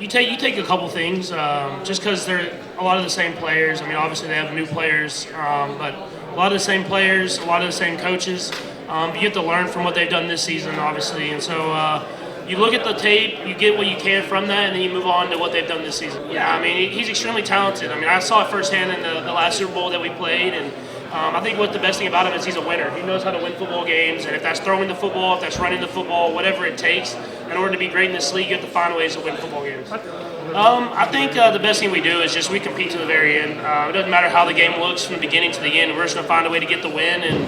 You take a couple things just because they're a lot of the same players. I mean, obviously they have new players, but a lot of the same players, a lot of the same coaches. You get to learn from what they've done this season, obviously, and so you look at the tape, you get what you can from that, and then you move on to what they've done this season. Yeah, I mean, he's extremely talented. I mean, I saw it firsthand in the last Super Bowl that we played, and I think what the best thing about him is he's a winner. He knows how to win football games, and if that's throwing the football, if that's running the football, whatever it takes, in order to be great in this league, you have to find ways to win football games. I think the best thing we do is just we compete to the very end. It doesn't matter how the game looks from the beginning to the end. We're just going to find a way to get the win, and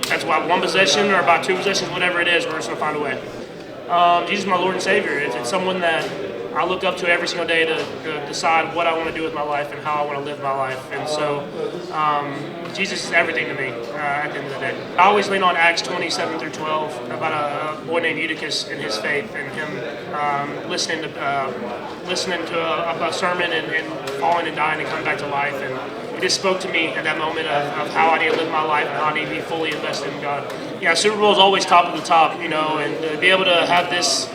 that's why one possession or about two possessions, whatever it is, we're just going to find a way. Jesus is my Lord and Savior. It's someone that I look up to every single day to decide what I want to do with my life and how I want to live my life. And so Jesus is everything to me at the end of the day. I always lean on Acts 27 through 12 about a boy named Eutychus and his faith and him listening to a sermon and falling and dying and coming back to life. And it just spoke to me at that moment of how I need to live my life and how I need to be fully invested in God. Yeah, Super Bowl is always top of the top, you know, and to be able to have this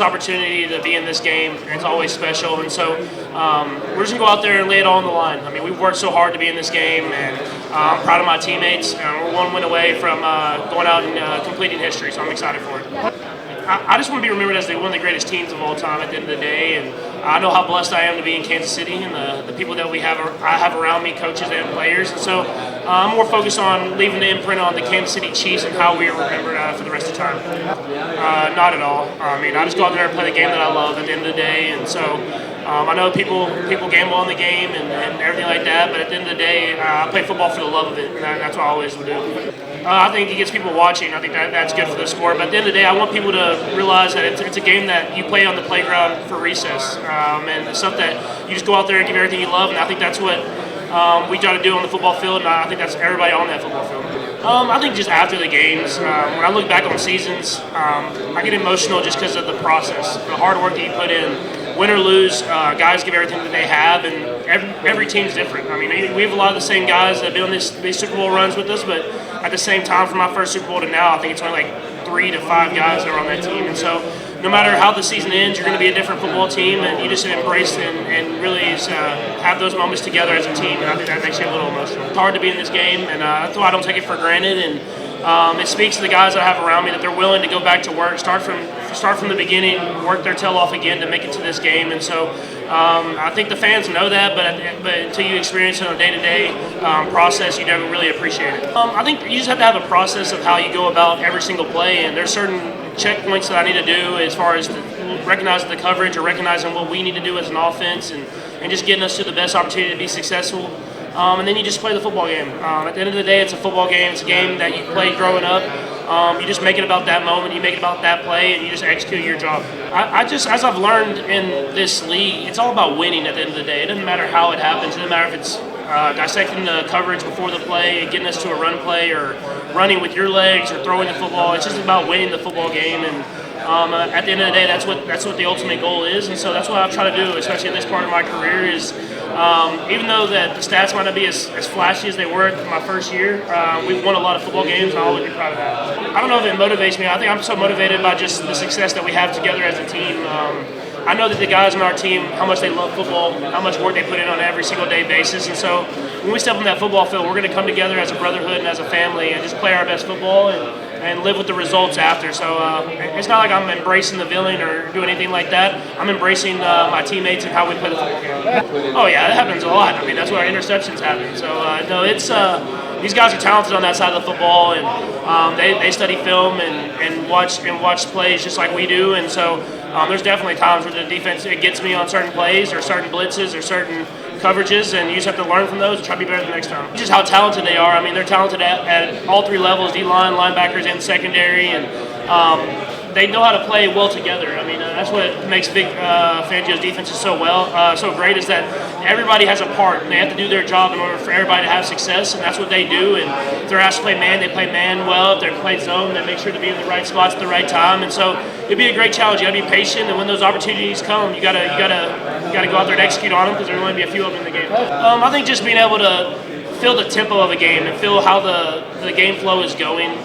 opportunity to be in this game, it's always special. And so we're just going to go out there and lay it all on the line. I mean, we've worked so hard to be in this game, and I'm proud of my teammates. We're one win away from going out and completing history, so I'm excited for it. I just want to be remembered as one of the greatest teams of all time at the end of the day, and I know how blessed I am to be in Kansas City and the people that I have around me, coaches and players, and so I'm more focused on leaving the imprint on the Kansas City Chiefs and how we are remembered for the rest of the time. Not at all. I mean, I just go out there and play the game that I love at the end of the day, and so I know people gamble on the game and everything like that, but at the end of the day, I play football for the love of it, and that's what I always will do. I think it gets people watching. I think that's good for the sport. But at the end of the day, I want people to realize that it's a game that you play on the playground for recess, and it's something that you just go out there and give everything you love. And I think that's what we try to do on the football field, and I think that's everybody on that football field. I think just after the games, when I look back on seasons, I get emotional just because of the process, the hard work that you put in. Win or lose, guys give everything that they have, and every team's different. I mean, we have a lot of the same guys that have been on these Super Bowl runs with us, but at the same time, from my first Super Bowl to now, I think it's only like 3 to 5 guys that are on that team. And so no matter how the season ends, you're going to be a different football team, and you just embrace and really have those moments together as a team, and I think that makes you a little emotional. It's hard to be in this game, and that's why I don't take it for granted, and it speaks to the guys that I have around me that they're willing to go back to work, start from the beginning, work their tail off again to make it to this game. And so I think the fans know that, but until you experience it on a day-to-day process, you never really appreciate it. I think you just have to have a process of how you go about every single play, and there's certain checkpoints that I need to do as far as recognizing the coverage or recognizing what we need to do as an offense and just getting us to the best opportunity to be successful. And then you just play the football game. At the end of the day, it's a football game. It's a game that you played growing up. You just make it about that moment. You make it about that play, and you just execute your job. I just, as I've learned in this league, it's all about winning at the end of the day. It doesn't matter how it happens. It doesn't matter if it's dissecting the coverage before the play and getting us to a run play or running with your legs or throwing the football. It's just about winning the football game. And at the end of the day, that's what the ultimate goal is. And so that's what I've tried to do, especially in this part of my career, is even though that the stats might not be as flashy as they were in my first year, we've won a lot of football games, and I'll always be proud of that. I don't know if it motivates me. I think I'm so motivated by just the success that we have together as a team. I know that the guys on our team, how much they love football, how much work they put in on an every single day basis. And so when we step on that football field, we're going to come together as a brotherhood and as a family and just play our best football and live with the results after. So it's not like I'm embracing the villain or doing anything like that. I'm embracing my teammates and how we play the football game. Oh yeah, that happens a lot. I mean, that's where our interceptions happen. So no, it's these guys are talented on that side of the football, and they study film and watch plays just like we do. And so there's definitely times where the defense, it gets me on certain plays or certain blitzes or certain coverages, and you just have to learn from those and try to be better the next time. Just how talented they are. I mean, they're talented at all 3 levels, D-line, linebackers, and secondary, and they know how to play well together. I mean, that's what makes Vic Fangio's defenses so great, is that everybody has a part, and they have to do their job in order for everybody to have success, and that's what they do. And if they're asked to play man, they play man well. If they're playing zone, they make sure to be in the right spots at the right time. And so it'd be a great challenge. You got to be patient, and when those opportunities come, you gotta go out there and execute on them, because there'll only be a few of them in the game. I think just being able to feel the tempo of a game and feel how the game flow is going.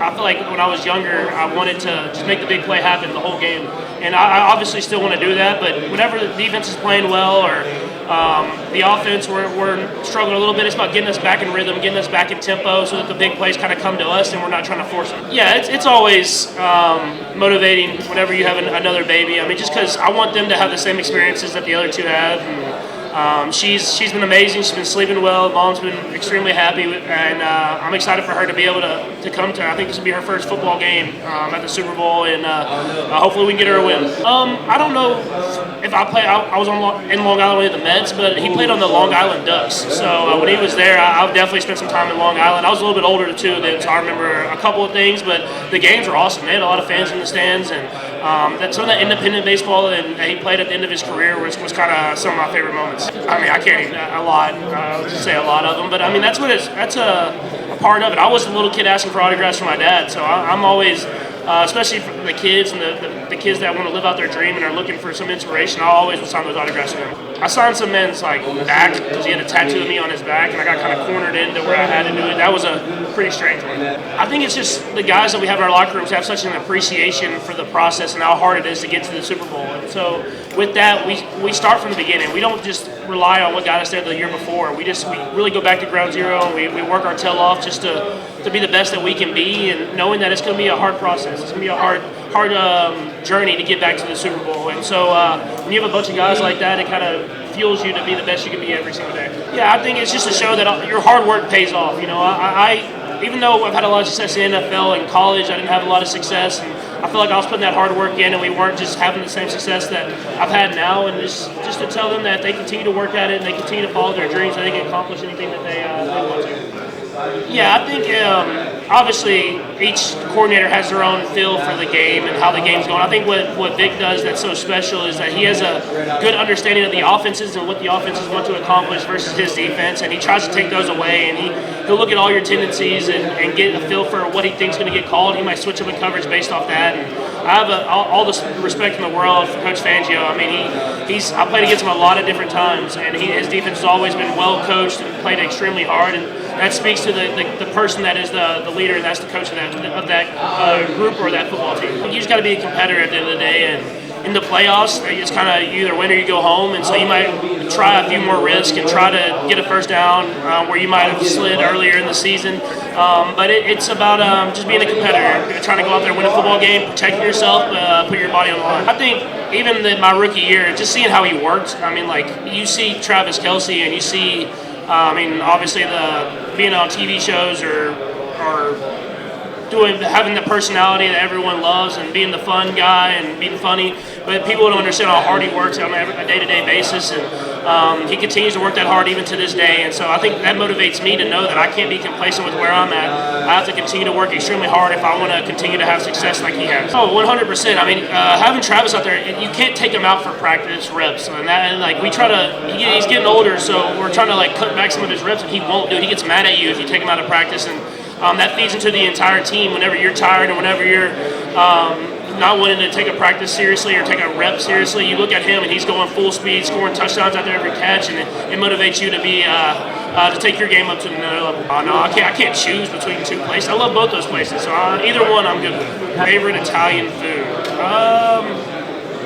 I feel like when I was younger, I wanted to just make the big play happen the whole game. And I obviously still want to do that, but whenever the defense is playing well or the offense, we're struggling a little bit, it's about getting us back in rhythm, getting us back in tempo so that the big plays kind of come to us and we're not trying to force them. Yeah, it's always motivating whenever you have another baby. I mean, just because I want them to have the same experiences that the other two have. She's been amazing. She's been sleeping well. Mom's been extremely happy, and I'm excited for her to be able to come to. I think this will be her first football game at the Super Bowl, and hopefully we can get her a win. I don't know if I play. I was in Long Island with the Mets, but he played on the Long Island Ducks. So when he was there, I definitely spent some time in Long Island. I was a little bit older too then, so I remember a couple of things. But the games were awesome. They had a lot of fans in the stands, and some of that independent baseball that he played at the end of his career was kind of some of my favorite moments. I mean, I can't even a lot. I would just say a lot of them, but I mean that's a part of it. I was a little kid asking for autographs from my dad, so I'm always, especially for the kids and the kids that want to live out their dream and are looking for some inspiration. I always would sign those autographs for them. I signed some men's back because he had a tattoo of me on his back, and I got kind of cornered into where I had to do it. That was a pretty strange one. I think it's just the guys that we have in our locker rooms have such an appreciation for the process and how hard it is to get to the Super Bowl. And so with that, we start from the beginning. We don't just rely on what got us there the year before. We really go back to ground zero, and we work our tail off just to be the best that we can be, and knowing that it's going to be a hard process. It's going to be a hard journey to get back to the Super Bowl. And so when you have a bunch of guys like that, it kind of fuels you to be the best you can be every single day. Yeah, I think it's just to show that your hard work pays off. You know, I even though I've had a lot of success in the NFL and college, I didn't have a lot of success, and I feel like I was putting that hard work in, and we weren't just having the same success that I've had now. And just to tell them that they continue to work at it and they continue to follow their dreams, that they can accomplish anything that they want to. Yeah, I think obviously each coordinator has their own feel for the game and how the game's going. I think what Vic does that's so special is that he has a good understanding of the offenses and what the offenses want to accomplish versus his defense, and he tries to take those away, and he'll look at all your tendencies and get a feel for what he thinks is going to get called. He might switch up in coverage based off that. And I have all the respect in the world for Coach Fangio. I mean, I played against him a lot of different times, and his defense has always been well coached and played extremely hard, and that speaks to the person that is the leader, and that's the coach of that group or that football team. You just got to be a competitor at the end of the day, and in the playoffs, it's kind of you either win or you go home, and so you might try a few more risks and try to get a first down where you might have slid earlier in the season. But it's about just being a competitor, trying to go out there and win a football game, protecting yourself, put your body on the line. I think even my rookie year, just seeing how he works, I mean, you see Travis Kelce and you see, obviously being on TV shows or having the personality that everyone loves and being the fun guy and being funny, but people don't understand how hard he works on a day-to-day basis, and he continues to work that hard even to this day. And so I think that motivates me to know that I can't be complacent with where I'm at. I have to continue to work extremely hard if I want to continue to have success like he has. Oh, 100%. I mean, having Travis out there, you can't take him out for practice reps, and we try to. He's getting older, so we're trying to cut back some of his reps, and he won't do it. He gets mad at you if you take him out of practice, and that feeds into the entire team. Whenever you're tired and whenever you're not wanting to take a practice seriously or take a rep seriously, you look at him and he's going full speed, scoring touchdowns out there every catch, and it motivates you to be to take your game up to another level. No, I can't choose between two places. I love both those places, so either one I'm good with. Favorite Italian food?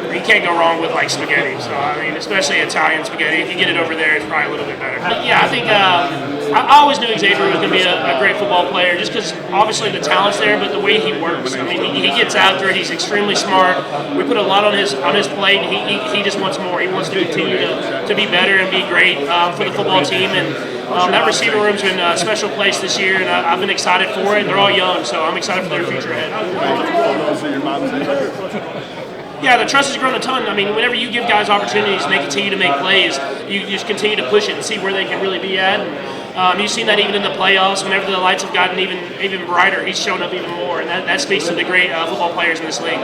You can't go wrong with spaghetti. So especially Italian spaghetti. If you get it over there, it's probably a little bit better. Yeah, I think I always knew Xavier was going to be a great football player, just because obviously the talent's there, but the way he works. He gets after it. He's extremely smart. We put a lot on his plate, and he just wants more. He wants to continue to be better and be great for the football team. And that receiver room's been a special place this year, and I've been excited for it. They're all young, so I'm excited for their future ahead. Yeah, the trust has grown a ton. Whenever you give guys opportunities and they continue to make plays, you just continue to push it and see where they can really be at. And you've seen that even in the playoffs. Whenever the lights have gotten even brighter, he's shown up even more, and that speaks to the great football players in this league.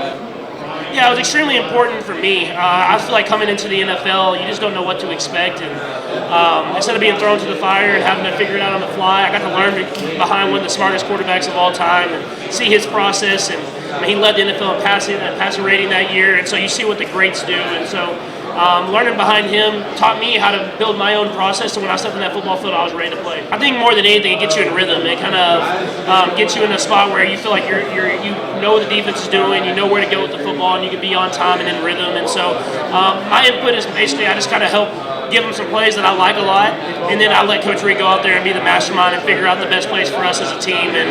Yeah, it was extremely important for me. I feel like coming into the NFL, you just don't know what to expect, and instead of being thrown to the fire and having to figure it out on the fly, I got to learn behind one of the smartest quarterbacks of all time and see his process. And he led the NFL in passing rating that year, and so you see what the greats do. And so learning behind him taught me how to build my own process. So when I stepped in that football field, I was ready to play. I think more than anything, it gets you in rhythm. It kind of gets you in a spot where you feel like you know what the defense is doing, you know where to go with the football, and you can be on time and in rhythm. And so my input is basically I just kind of help give them some plays that I like a lot, and then I let Coach Reed go out there and be the mastermind and figure out the best plays for us as a team. And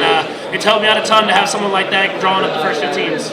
it's helped me out a ton to have someone like that drawing up the first 15s.